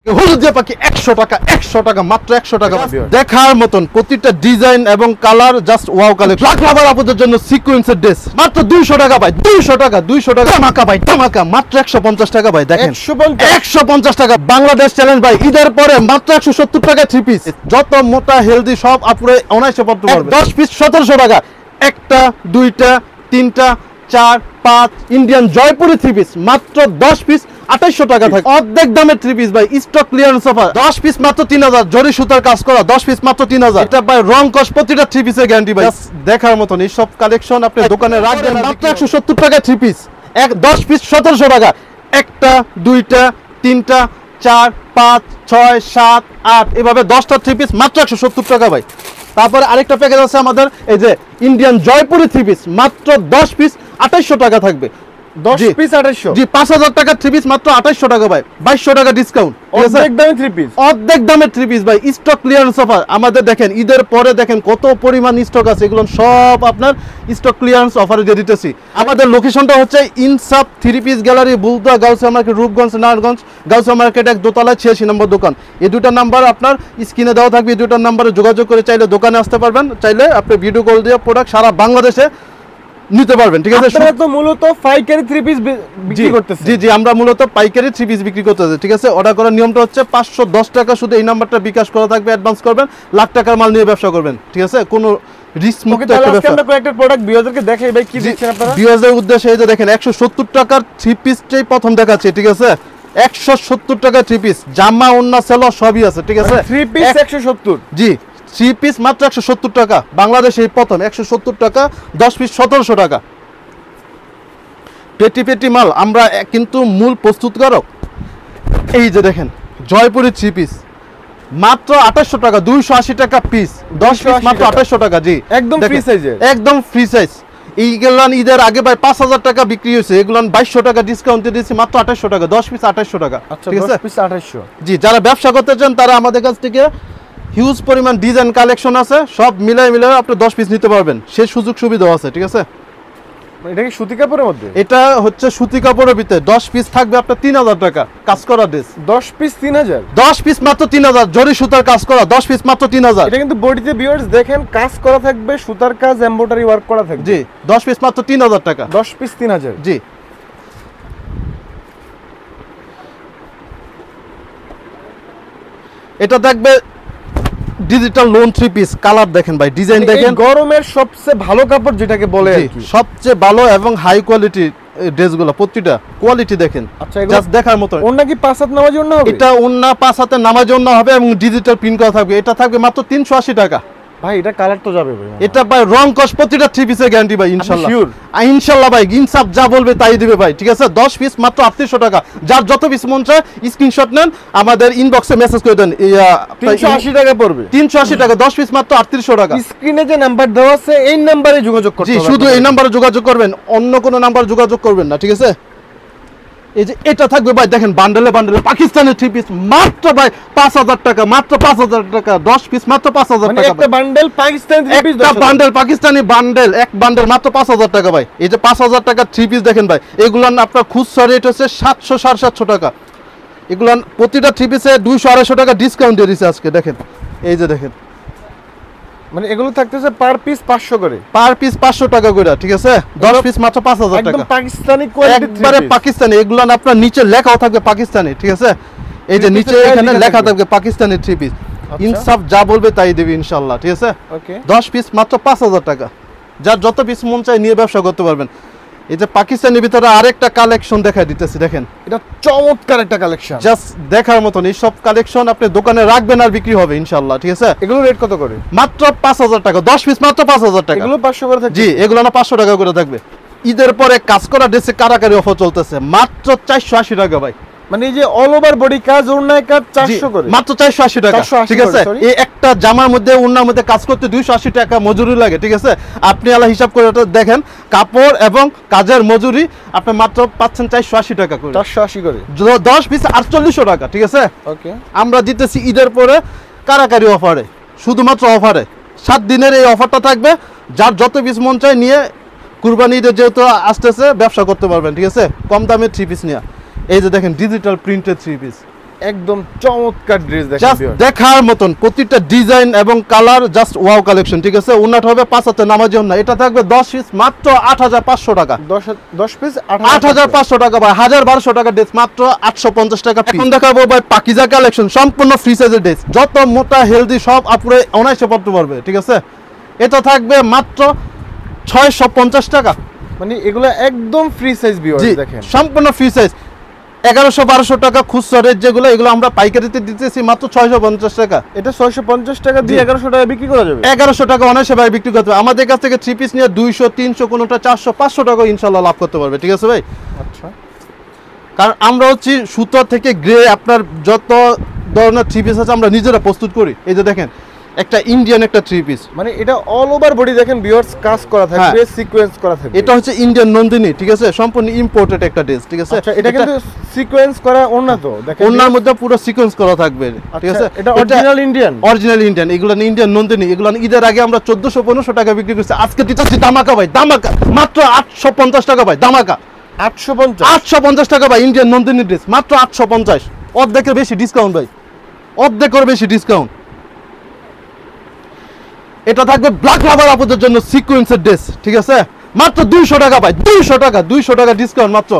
হলুদিয়া পাখি 100 টাকা, 100 টাকা, মাত্র 100 টাকা। দেখার মতন প্রতিটা ডিজাইন এবং colour just wow collection. Lakh lover আপুদের জন্য সিকোয়েন্সের ড্রেস মাত্র 200 টাকা ভাই, 200 টাকা, 200 টাকা। ধামাকা ভাই, ধামাকা, মাত্র 150 টাকা ভাই। দেখেন 150 টাকা। বাংলাদেশ চ্যালেঞ্জ ভাই, ঈদের পরে মাত্র 170 টাকা 3 পিস। যত মোটা হেলদি সব আপুরে অনায়াসে পড়তে পারবে। 10 পিস 1700 টাকা। একটা, দুইটা, তিনটা, 4, 5 ইন্ডিয়ান জয়পুরি 3 পিস মাত্র 10 পিস 2800 টাকা থাকে। অর্ধেক দামে 3 পিস ভাই, স্টক ক্লিয়ারেন্স অফার। 10 পিস মাত্র 3000, জরি সুতার কাজ করা 10 পিস মাত্র 3000। এটা ভাই রং কস প্রতিটা 3 পিসের গ্যারান্টি ভাই। দেখার মতন এই সব কালেকশন আপনি দোকানে রাখবেন মাত্র 170 টাকা 3 পিস। 10 পিস 1700 টাকা। একটা, দুইটা, তিনটা, 4, 5, 6, 7, 8 এভাবে 10টা 3 পিস মাত্র 170 টাকা ভাই। তারপরে আরেকটা প্যাকেজ আছে আমাদের, এই যে ইন্ডিয়ান জয়পুরি 3 পিস মাত্র 10 পিস 2800 টাকা থাকবে। 10 পিস 2800, জি 5000 টাকা 3 পিস মাত্র 2800 টাকা ভাই, 2200 টাকা ডিসকাউন্ট। অর্ধেক দামে 3 পিস, অর্ধেক দামে 3 পিস ভাই, স্টক ক্লিয়ারেন্স অফার। আমাদের দেখেন ঈদের পরে দেখেন কত পরিমাণ স্টক আছে, এগুলো সব আপনার স্টক ক্লিয়ারেন্স অফারে দিয়ে দিতেছি। আমাদের লোকেশনটা হচ্ছে ইনসাফ 3 piece gallery, Bulda, Gausia market, Rupganj, Narayanganj. Gausia market 1 দোতলায় 86 নম্বর দোকান। এই দুটো নাম্বার আপনার স্ক্রিনে দেওয়া থাকবে, এই দুটো নাম্বারে যোগাযোগ করে চাইলে দোকানে আসতে পারবেন, চাইলে আপনি ভিডিও কল দিয়ে প্রোডাক্ট সারা বাংলাদেশে নিতে পারবেন। ঠিক আছে, আপনারা তো মূলত পাইকারি 3 পিস বিক্রি করতেছেন। জি জি, আমরা মূলত পাইকারি 3 পিস বিক্রি করতেছি। ঠিক আছে, অর্ডার করার নিয়মটা হচ্ছে 510 টাকা শুধু এই নাম্বারটা বিকাশ করা থাকবে, অ্যাডভান্স করবেন, লাখ টাকার মাল নিয়ে ব্যবসা করবেন। ঠিক আছে, কোনো রিস্ক মুক্ত একটা ব্যবসা। আমরা কয়েকটা প্রোডাক্ট ভিউয়ারদেরকে দেখাই ভাই, কি দিচ্ছেন আপনারা ভিউয়ারদের উদ্দেশ্যে? এই যে দেখেন 170 টাকার 3 পিসটাই প্রথম দেখাচ্ছি। ঠিক আছে, 170 টাকা 3 পিস, জামা ওন্না সেলো সবই আছে। ঠিক আছে, 3 পিস 170, জি 3 পিস মাত্র 170 টাকা। বাংলাদেশে এই প্রথম 170 টাকা, 10 পিস 1700 টাকা। পেটি পেটি মাল আমরা কিন্তু মূল প্রস্তুতকারক। এই যে দেখেন জয়পুরি 3 পিস মাত্র 2800 টাকা, 280 টাকা পিস, 10 পিস মাত্র 2800 টাকা। জি একদম ফ্রি সাইজে, একদম ফ্রি সাইজ। এইগুলান ঈদের আগে ভাই 5000 টাকা বিক্রি হয়েছে, এগুলান 2200 টাকা ডিসকাউন্টে দিয়েছি মাত্র 2800 টাকা, 10 পিস 2800 টাকা। ঠিক আছে, 10 পিস 2800। জি, যারা ব্যবসা করতে চান তারা আমাদের কাছ থেকে হিউজ পরিমাণ ডিজাইন কালেকশন আছে, সব মিলাই আপনি 10 পিস নিতে পারবেন, সেই সুযোগ সুবিধা আছে। ঠিক আছে, এটা কি সুতি কাপড়ের মধ্যে? এটা হচ্ছে সুতি কাপড়ের ভিতরে 10 পিস থাকবে আপনার 3000 টাকা কাজ করা ড্রেস। 10 পিস 3000, 10 পিস মাত্র 3000, জরি সুতার কাজ করা 10 পিস মাত্র 3000। এটা কিন্তু বডিতে ভিউয়ার্স দেখেন কাজ করা থাকবে, সুতার কাজ, এমব্রয়ডারি ওয়ার্ক করা থাকবে। জি 10 পিস মাত্র 3000 টাকা। 10 পিস 3000, জি। এটা থাকবে ডিজিটাল লোন 3 পিস, কালার দেখেন ভাই, ডিজাইন দেখেন। গরমের সবচেয়ে ভালো কাপড় যেটাকে বলে আর কি, সবচেয়ে ভালো এবং হাই কোয়ালিটি ড্রেসগুলো, প্রতিটা কোয়ালিটি দেখেন। আচ্ছা, জাস্ট দেখার মতো। ওন্না কি 5 হাত নামার জন্য হবে? এটা ওন্না 5 হাতে নামার জন্য হবে এবং ডিজিটাল প্রিন্ট করা থাকবে। এটা থাকবে মাত্র 380 টাকা। ভাই এটা কালার তো যাবে ভাই, এটা ভাই রং কস প্রতিটা 3 পিসের গ্যারান্টি ভাই, ইনশাআল্লাহ। শিওর? ইনশাআল্লাহ ভাই, ইনসাফ যা বলবে তাই দিবে ভাই। ঠিক আছে, 10 পিস মাত্র 3800 টাকা। যার যত পিস মন চায় স্ক্রিনশট নেন, আমাদের ইনবক্সে মেসেজ করে দেন। 380 টাকা পড়বে, 380 টাকা, 10 পিস মাত্র 3800 টাকা। স্ক্রিনে যে নাম্বার দেওয়া আছে এই নাম্বারে যোগাযোগ করতে জি, হবে। শুধু এই নাম্বারে যোগাযোগ করবেন, অন্য কোনো নাম্বার যোগাযোগ করবেন না। ঠিক আছে, এই যে এটা থাকবে ভাই, দেখেন বান্ডেলে বান্ডেলে পাকিস্তানের 3 পিস মাত্র ভাই 5000 টাকা, মাত্র 5000 টাকা, 10 পিস মাত্র 5000 মানে টাকা। একটা বান্ডেল পাকিস্তানি 3 পিস, একটা বান্ডেল পাকিস্তানি বান্ডেল, এক বান্ডেল মাত্র 5000 টাকা ভাই। এই যে 5000 টাকা 3 পিস দেখেন ভাই, এগুলো আপনার খুচরা রেট হচ্ছে 700 750 টাকা। এগুলো প্রতিটা 3 পিসে 200 250 টাকা ডিসকাউন্ট দিয়ে দিয়েছে আজকে। দেখেন এই যে দেখেন, মানে এগুলো থাকতেছে পার পিস 500 করে, পার পিস 500 টাকা করে। ঠিক আছে, 10 পিস মাত্র 5000 টাকা। একদম পাকিস্তানি কোয়ালিটি, একবারে পাকিস্তানি। এগুলো আপনার নিচে লেখাও থাকবে পাকিস্তানি। ঠিক আছে, এই যে নিচে এখানে লেখা থাকবে পাকিস্তানি 3 পিস। ইনসাফ যা বলবে তাই দেবে ইনশাআল্লাহ। ঠিক আছে, ওকে, 10 পিস মাত্র 5000 টাকা। যার যত পিস মন চায় নিয়ে ব্যবসা করতে পারবেন। এই যে পাকিস্তানের ভিতরে আরেকটা কালেকশন দেখাই দিতেছি, দেখেন এটা চমৎকার একটা কালেকশন, জাস্ট দেখার মতন। এই সব কালেকশন আপনি দোকানে রাখবেন আর বিক্রি হবে ইনশাআল্লাহ। ঠিক আছে, এগুলো রেট কত করে? মাত্র 5000 টাকা, 10 পিস মাত্র 5000 টাকা। এগুলো 500 করে থাকবে? জি, এগুলো না 500 টাকা করে থাকবে। ঈদের পরে কাজ করা ড্রেসে কারাকারি অফার চলতেছে মাত্র 480 টাকা ভাই। মানে এই যে অল ওভার বডি কাজ, ওড়নায় কাজ 400 করে, মাত্র 480 টাকা। 480 ঠিক আছে, করে, এই একটা জামার মধ্যে ওড়নার মধ্যে কাজ করতে 280 টাকা মজুরি লাগে। ঠিক আছে, আপনি আলা হিসাব করে এটা দেখেন, কাপড় এবং কাজের মজুরি আপনি মাত্র পাচ্ছেন 480 টাকা করে, 480 করে, 10 পিস 4800 টাকা। ঠিক আছে, ওকে, আমরা দিতেছি ঈদের পরে কারাকারি অফারে, শুধুমাত্র অফারে 7 দিনের এই অফারটা থাকবে। যার যত পিস মন চায় নিয়ে কুরবানি ঈদের যেহেতু আসতেছে ব্যবসা করতে পারবেন। ঠিক আছে, কম দামে 3 পিস নিয়ে। এই যে দেখেন ডিজিটাল প্রিন্টেড 3 পিস একদম চমৎকার ড্রেস দেখেন জাস্ট ভিউয়ার্স। দেখার মতন প্রতিটা ডিজাইন এবং কালার জাস্ট ওয়াও কালেকশন, ঠিক আছে। ওনাটা হবে 5 হাতে নামাজি ওন্না, এটা থাকবে 10 পিস মাত্র 8500 টাকা। 10 পিস 8500 টাকা ভাই, 1200 টাকা ড্রেস মাত্র 850 টাকা। এখন দেখাবো ভাই পাকিজা কালেকশন, সম্পূর্ণ ফ্রি সাইজের ড্রেস, যত মোটা হেলদি সব আপুরে অনায়াসে পড়তে পারবে, ঠিক আছে। এটা থাকবে মাত্র 650 টাকা। মানে এগুলো একদম ফ্রি সাইজ ভিউয়ার্স জি, দেখেন। সম্পূর্ণ ফ্রি সাইজ। 1100-1200 টাকা খুচরা রেট যেগুলো, এগুলো আমরা পাইকারিতে দিতেছি মাত্র 650 টাকা। এটা 650 টাকা দিয়ে 1100 টাকা বিক্রি করা যাবে। 1100 টাকা অনায়াসে ভাই বিক্রি করতে হবে। আমাদের কাছ থেকে 3 পিস নিয়ে 200, 300, কোনোটা 400, 500 টাকা ইনশাল্লাহ লাভ করতে পারবে, ঠিক আছে ভাই। আচ্ছা, কারণ আমরা হচ্ছে সুতো থেকে গ্রে আপনার যত ধরনের 3 পিস আছে আমরা নিজেরা প্রস্তুত করি। এই যে দেখেন একটা ইন্ডিয়ান একটা 3 পিস, মানে এটা অল ওভার বডি দেখেন ভিউয়ার্স, কাজ করা থাকবে, সিকোয়েন্স করা থাকবে। এটা হচ্ছে ইন্ডিয়ান নন্দিনী, ঠিক আছে, সম্পূর্ণ ইম্পোর্টেড একটা ড্রেস, ঠিক আছে। আচ্ছা, এটা কিন্তু সিকোয়েন্স করা ওন্না তো দেখেন, ওনার মধ্যে পুরো সিকোয়েন্স করা থাকবে, ঠিক আছে। এটা অরিজিনাল ইন্ডিয়ান। অরিজিনাল ইন্ডিয়ান, এগুলো ইন্ডিয়ান নন্দিনী, এগুলো ঈদের আগে আমরা 1400-1500 টাকা বিক্রি করছি, আজকে দিচ্ছি ধামাকা ভাই, ধামাকা মাত্র 850 টাকা ভাই, ধামাকা 850 টাকা ভাই। ইন্ডিয়ান নন্দিনী ড্রেস মাত্র 850, অর্ধেকের বেশি ডিসকাউন্ট ভাই, অর্ধেকের বেশি ডিসকাউন্ট। এটা থাকবে ব্ল্যাক লাভার আপুদের জন্য সিকোয়েন্সের ড্রেস, ঠিক আছে, মাত্র 200 টাকা ভাই, 200 টাকা, 200 টাকা ডিসকাউন্ট, মাত্র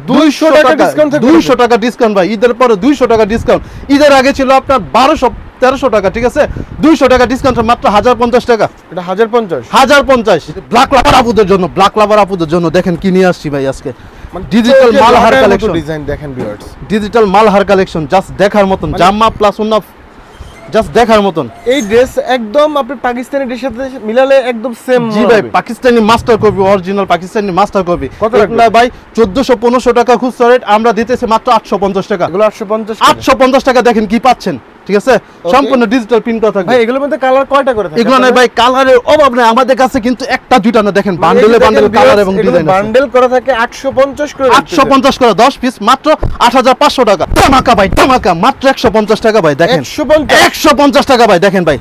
200 টাকা ডিসকাউন্ট, 200 টাকা ডিসকাউন্ট ভাই। ঈদের পরে 200 টাকা ডিসকাউন্ট, ঈদের আগে ছিল আপনার 1200-1300 টাকা, ঠিক আছে। 200 টাকা ডিসকাউন্ট মাত্র 1050 টাকা। এটা 1050 1050 ব্ল্যাক লাভার আপুদের জন্য, ব্ল্যাক লাভার আপুদের জন্য দেখেন কি নিয়ে আসছি ভাই আজকে। মানে ডিজিটাল মালহার কালেকশন, ডিজাইন দেখেন viewers, digital Malhar collection, just দেখার মতন, জামা প্লাস ওন্না জাস্ট দেখার মতন। এই ড্রেস একদম আপনি পাকিস্তানি ড্রেসের সাথে মিলালে একদম সেম। জি ভাই, Pakistani master copy, original Pakistani master copy. কত এগুলা ভাই 1400-1500 টাকা খুচরা রেট, আমরা দিতেছি মাত্র 850 টাকা। এগুলো 850 850 টাকা দেখেন কি পাচ্ছেন, ঠিক আছে, সম্পূর্ণ ডিজিটাল প্রিন্ট করা থাকবে ভাই। এগুলোর মধ্যে কালার কয়টা করে থাকে? এগুলো নাই ভাই, কালারের অভাব নাই আমাদের কাছে, কিন্তু একটা দুইটা না, দেখেন বান্ডেলে বান্ডেল কালার এবং ডিজাইন আছে। বান্ডেল করা থাকে 850 করে। 850 করে 10 পিস মাত্র 8500 টাকা। ধামাকা ভাই, ধামাকা মাত্র 150 টাকা ভাই, দেখেন 150 টাকা ভাই, দেখেন ভাই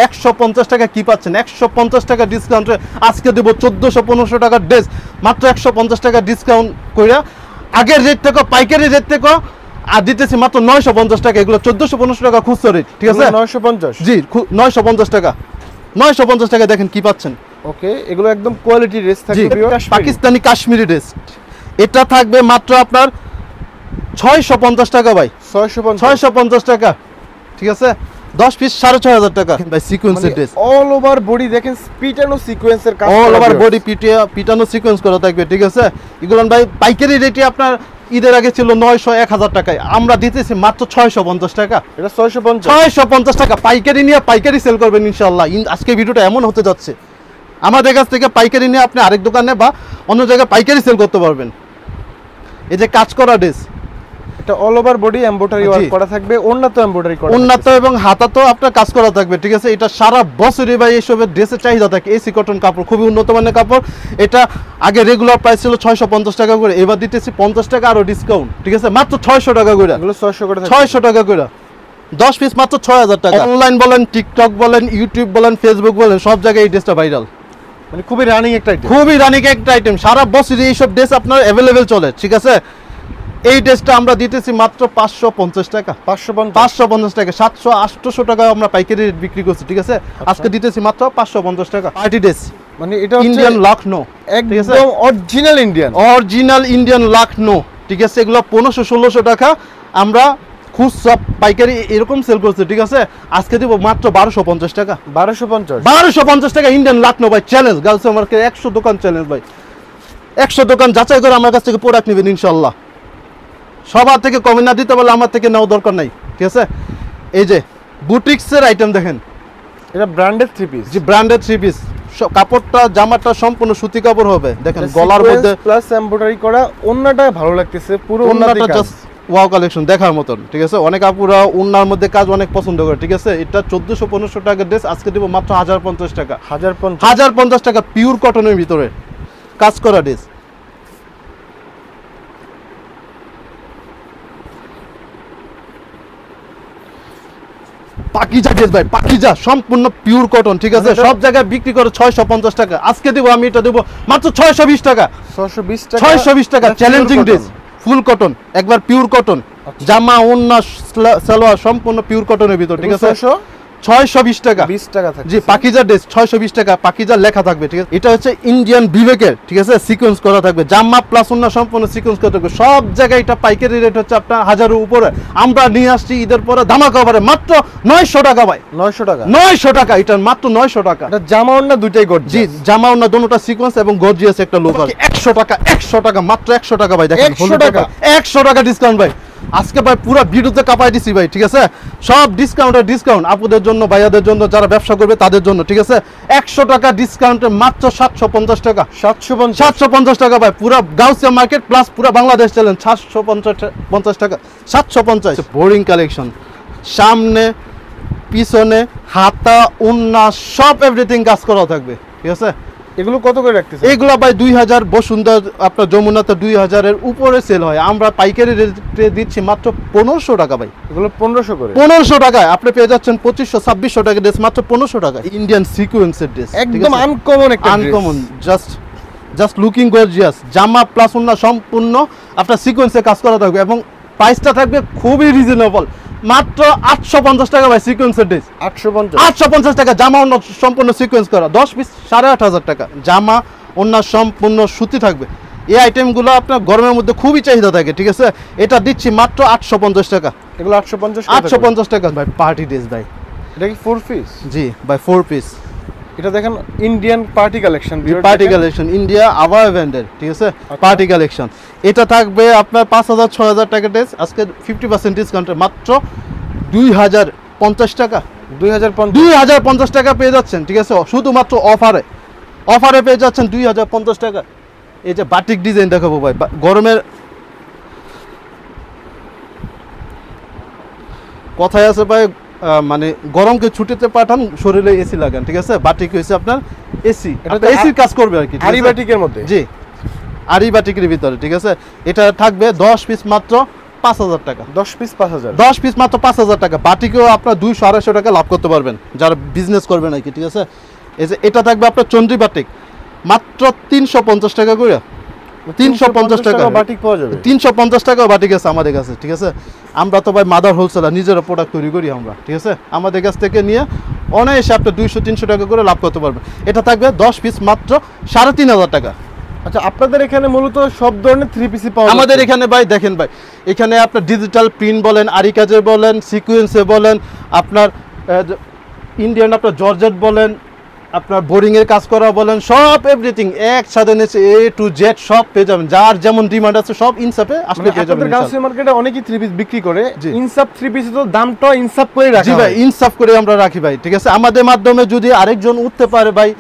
150 টাকা কি পাচ্ছেন, 150 টাকা ডিসকাউন্টে আজকে দেব 1400-1500 টাকার ড্রেস মাত্র 150 টাকা ডিসকাউন্ট কইরা, আগের রেট থেকে পাইকারি রেট থেকে আর দিতেছি মাত্র 950 টাকা। এগুলো 1400-1500 টাকা খুচরা রেট, ঠিক আছে। 950 জি, 950 টাকা, 950 টাকা দেখেন কি পাচ্ছেন। ওকে, এগুলো একদম কোয়ালিটি ড্রেস জি, থাকবে, পাকিস্তানি কাশ্মীরি ড্রেস, এটা থাকবে মাত্র আপনার 650 টাকা ভাই, 650 টাকা, ঠিক আছে। 10 পিস 6500 টাকা ভাই, সিকোয়েন্সের ড্রেস, অল ওভার বডি দেখেন পিটানো সিকোয়েন্সের কাজ, অল ওভার বডি পিটানো সিকোয়েন্স করা থাকবে, ঠিক আছে। এগুলো ভাই পাইকারি রেটে আপনার ঈদের আগে ছিল 900-1000 টাকায়, আমরা দিতেছি মাত্র 650 টাকা। এটা 650 650 টাকা পাইকারি নিয়ে পাইকারি সেল করবেন ইনশাআল্লাহ। আজকে ভিডিওটা এমন হতে যাচ্ছে, আমাদের কাছ থেকে পাইকারি নিয়ে আপনি আরেক দোকানে বা অন্য জায়গায় পাইকারি সেল করতে পারবেন। এই যে কাজ করা ড্রেস, এটা all over body embroidery work করা থাকবে, উন্নত এমব্রয়ডারি করা, উন্নত এবং হাতা তো আপনার কাজ করা থাকবে, ঠিক আছে। এটা সারা বছরই ভাই এইসবের ড্রেসের চাহিদা থাকে। এসি কটন কাপড়, খুবই উন্নত মানের কাপড়। এটা আগে রেগুলার প্রাইস ছিল 650 টাকা করে, এবার দিতেছি 50 টাকা আরো ডিসকাউন্ট, ঠিক আছে, মাত্র 600 টাকা করে। এগুলো 600 করে থাকে, 600 টাকা করে 10 পিস মাত্র 6000 টাকা। অনলাইন বলেন, টিকটক বলেন, ইউটিউব বলেন, ফেসবুক বলেন, সব জায়গায় এই ড্রেসটা ভাইরাল, মানে খুবই রানিং একটা আইটেম, খুবই রানিং একটা আইটেম। সারা বছরই এইসব ড্রেস আপনার অ্যাভেলেবেল চলে, ঠিক আছে। এই ড্রেসটা আমরা দিতেছি মাত্র 550 টাকা, 550 টাকা। 700-800 টাকা আমরা পাইকারি রেট বিক্রি করছি, ঠিক আছে। আজকে দিতেছি মাত্র 550 টাকা। পার্টি ড্রেস, মানে এটা ইন্ডিয়ান লখনৌ, ঠিক আছে, একদম original Indian, original Indian Lucknow, ঠিক আছে। এগুলো 1500-1600 টাকা আমরা খুচরা পাইকারি এরকম সেল করছে, ঠিক আছে। আজকে দিব মাত্র 1250 টাকা, 1250 টাকা ইন্ডিয়ান লখনৌ ভাই। চ্যালেঞ্জ গার্লস মার্কেট 100 দোকান চ্যালেঞ্জ ভাই, 100 দোকান যাচাই করে আমার কাছ থেকে প্রোডাক্ট নেবেন ইনশাআল্লাহ। সবার থেকে কমে না দিতে পারলে আমার থেকে নেওয়া দরকার নাই, ঠিক আছে। এই যে বুটিক্সের আইটেম দেখেন, এটা ব্র্যান্ডেড 3 পিস, যে ব্র্যান্ডেড 3 পিস, কাপড়টা জামাটা সম্পূর্ণ সুতি কাপড় হবে, দেখেন গলার মধ্যে প্লাস এমব্রয়ডারি করা, ওন্নাটা ভালো লাগতেছে, পুরো ওন্নাটা জাস্ট ওয়াও কালেকশন দেখার মতন, ঠিক আছে। অনেক আপুরা ওন্নার মধ্যে কাজ অনেক পছন্দ করে, ঠিক আছে। এটা 1400-1500 টাকার ড্রেস, আজকে দিব মাত্র 1050 টাকা, 1050 টাকা, পিওর কটনের ভিতরে কাজ করা ড্রেস। পাকিজা ড্রেস ভাই, পাকিজা সম্পূর্ণ পিওর কটন, ঠিক আছে। সব জায়গায় বিক্রি করে 650 টাকা, আজকে দেবো আমি এটা দেবো মাত্র 620 টাকা, 620 টাকা চ্যালেঞ্জিং ড্রেস, ফুল কটন, একবার পিওর কটন, জামা ওন্না সালোয়ার সম্পূর্ণ পিওর কটনের ভিতর, ঠিক আছে? 620 টাকা। 20 টাকা থাকে। জি, পাকিজা ড্রেস 620 টাকা, পাকিজা লেখা থাকবে, ঠিক আছে? এটা হচ্ছে ইন্ডিয়ান বিবেকের, ঠিক আছে? সিকোয়েন্স করা থাকবে, জামা প্লাস ওন্না সম্পূর্ণ সিকোয়েন্স করা থাকবে। সব জায়গায় এটা পাইকারি রেট হচ্ছে আপনার 1000 এর উপরে। আমরা নিয়ে আসছি ঈদের পরে ধামাকা অফারে মাত্র 900 টাকা ভাই। 900 টাকা। 900 টাকা, এটা মাত্র 900 টাকা। এটা জামা ওন্না দুইটাই গর্জিয়াস। জি, জামা ওন্না দুটোটা সিকোয়েন্স এবং গর্জিয়াস একটা লুক আছে। 100 টাকা, 100 টাকা, মাত্র 100 টাকা ভাই। দেখেন 100 টাকা। 100 টাকা ডিসকাউন্ট ভাই। আজকে ভাই পুরো ভিডিওতে কাপাই দিছি ভাই, ঠিক আছে? সব ডিসকাউন্ট আপুদের জন্য, ভাইয়াদের জন্য, যারা ব্যবসা করবে তাদের জন্য, ঠিক আছে? 100 টাকা ডিসকাউন্টে মাত্র 750 টাকা। 750 টাকা ভাই। পুরো গাউসিয়া মার্কেট প্লাস পুরো বাংলাদেশ চ্যালেঞ্জ 750 টাকা। 750 বোরিং কালেকশন, সামনে পিছনে হাতা ওন্না সব এভরিথিং কাজ করা থাকবে, ঠিক আছে? এগুলো কত করে রাখতেছেন? এগুলা ভাই 2000, বসুন্ধরা আপনার যমুনাতে 2000 এর উপরে সেল হয়। আমরা পাইকারি রেটে দিচ্ছি মাত্র 1500 টাকা ভাই। এগুলো 1500 করে। 1500 টাকায় আপনি পেয়ে যাচ্ছেন 2500-2600 টাকা ড্রেস মাত্র 1500 টাকায়। ইন্ডিয়ান সিকোয়েন্সের ড্রেস, একদম আনকমন একটা আনকমন, জাস্ট লুকিং গর্জিয়াস। জামা প্লাস ওন্না সম্পূর্ণ আপনার সিকোয়েন্সে কাজ করা থাকবে এবং প্রাইসটা থাকবে খুবই রিজনেবল, মাত্র 850 টাকা ভাই। সিকোয়েন্সের ড্রেস 850 টাকা, জামা ওন্না সম্পূর্ণ সিকোয়েন্স করা, 10 পিস 8500 টাকা। জামা ওন্না সম্পূর্ণ সুতি থাকবে। এই আইটেমগুলো আপনার গরমের মধ্যে খুবই চাহিদা থাকে, ঠিক আছে? এটা দিচ্ছি মাত্র 850 টাকা। এগুলো 850 850 টাকা ভাই। পার্টি ড্রেস ভাই। এটা কি 4 পিস? জি ভাই, 4 পিস। এটা দেখেন Indian party collection. Party collection India আবার ব্র্যান্ডের, ঠিক আছে? পার্টি কালেকশন এটা থাকবে আপনার 5000-6000 টাকা ড্রেস, আজকে 50% ডিসকাউন্টে মাত্র 2050 টাকা। 2050 টাকা পেয়ে যাচ্ছেন, ঠিক আছে? শুধুমাত্র অফারে পেয়ে যাচ্ছেন 2050 টাকা। এই যে বাটিক ডিজাইন দেখাবো ভাই, গরমের কথায় আছে ভাই, মানে গরমকে ছুটিতে পাঠান, শরীরে এসি লাগান, ঠিক আছে? বাটিক হয়েছে আপনার এসি, এটা এসির কাজ করবে আর কি, আরি বাটিকের মধ্যে। জি, আরি বাটিকের ভিতরে, ঠিক আছে? এটা থাকবে 10 পিস মাত্র 5000 টাকা। 10 পিস 5000। 10 পিস মাত্র 5000 টাকা। বাটিকেও আপনার 200-250 টাকা লাভ করতে পারবেন যারা বিজনেস করবেন আর কি, ঠিক আছে? এই যে এটা থাকবে আপনার চন্দ্রী বাটিক, মাত্র 350 টাকা করে। 350 টাকা বাটিক পাওয়া যাবে। 350 টাকা বাটিক আছে আমাদের কাছে, ঠিক আছে? আমরা তো ভাই মাদার হোলসেলার, নিজেরা প্রোডাক্ট তৈরি করি আমরা, ঠিক আছে? আমাদের কাছ থেকে নিয়ে অনায়াসে আপনি 200-300 টাকা করে লাভ করতে পারবেন। এটা থাকবে 10 পিস মাত্র 3500 টাকা। আচ্ছা, আপনাদের এখানে মূলত সব ধরনের 3 পিসই পাওয়া যায়? আমাদের এখানে ভাই দেখেন ভাই, এখানে আপনার ডিজিটাল প্রিন্ট বলেন, আরি কাজের বলেন, সিকোয়েন্সে বলেন, আপনার ইন্ডিয়ান আপনার জর্জেট বলেন, আপনার বোরিং এর কাজ করা বলেন, সব এভরিথিং একসাথে নিচে A to Z সব পেয়ে যাবেন। যার যেমন ডিমান্ড আছে সব ইনসাফে আসলে পেয়ে যাবেন। আপনাদের গাউসিয়া মার্কেটে অনেকেই 3 পিস বিক্রি করে, জি। ইনসাফ 3 পিসে তো দামটা ইনসাফ করে রাখা জি ভাই, হয়। ইনসাফ করে আমরা রাখি ভাই, ঠিক আছে? আমাদের মাধ্যমে যদি আরেকজন উঠতে পারে ভাই,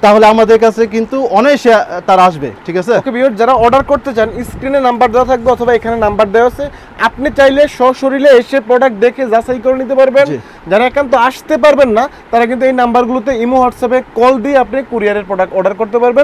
তাহলে আমাদের কাছে কিন্তু অনায়াসে তার আসবে, ঠিক আছে? ওকে ভিউয়ার, যারা অর্ডার করতে চান স্ক্রিনে নাম্বার দেওয়া থাকবে অথবা এখানে নাম্বার দেওয়া আছে, আপনি চাইলে সশরীরে এসে প্রোডাক্ট দেখে যাচাই করে নিতে পারবেন। জি। যারা একান্ত আসতে পারবেন না তারা কিন্তু এই নাম্বারগুলোতে ইমো হোয়াটসঅ্যাপে কল দিয়ে আপনি কুরিয়ারের প্রোডাক্ট অর্ডার করতে পারবেন।